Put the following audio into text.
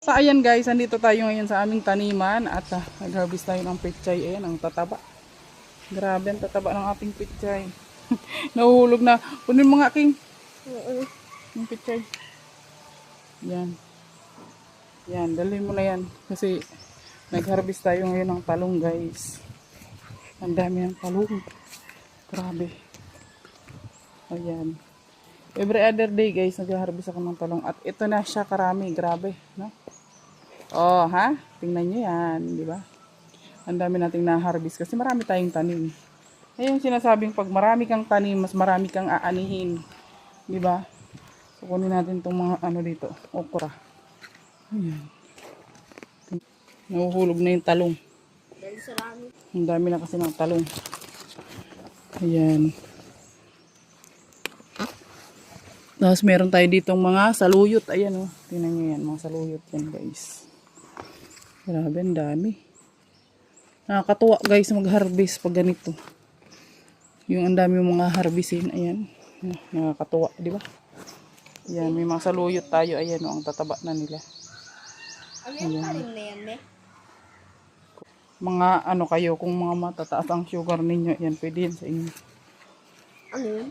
So ayan guys, andito tayo ngayon sa aming taniman at nag-harvest tayo ng pechay. Ayan, ang tataba. Grabe ang tataba ng ating pechay. Nahuhulog na. Kunin mo nga, King. Yung pechay. Yan. Yan, dalhin mo na yan. Kasi nag-harvest tayo ngayon ng talong guys. Ang dami ng talong. Grabe. Ayan. Every other day guys, nag-harvest ako ng talong. At ito na siya karami. Grabe. No? Oh, ha? Tingnan nyo yan. Di ba? Ang dami nating na-harvest kasi marami tayong tanim. Ayun sinasabing pag marami kang tanim, mas marami kang aanihin. Di ba? So, kunin natin itong mga ano dito. Okra. Ayan. Nahuhulog na yung talong. Ang dami na kasi ng talong. Ayan. Tapos meron tayo ditong mga saluyot. Ayan o. Tingnan nyo yan. Mga saluyot yan guys. Grabe, ang dami. Nakakatuwa guys mag-harvest pag ganito. Yung ang dami mga harvestin. Ayan. Nakakatuwa, di ba? Ayan, may mga saluyot tayo. Ayan o, ang tataba na nila. Ano yung talim na yan, me? Mga ano kayo, kung mga matataas ang sugar ninyo, yan, pwede yan sa inyo. Ano yun?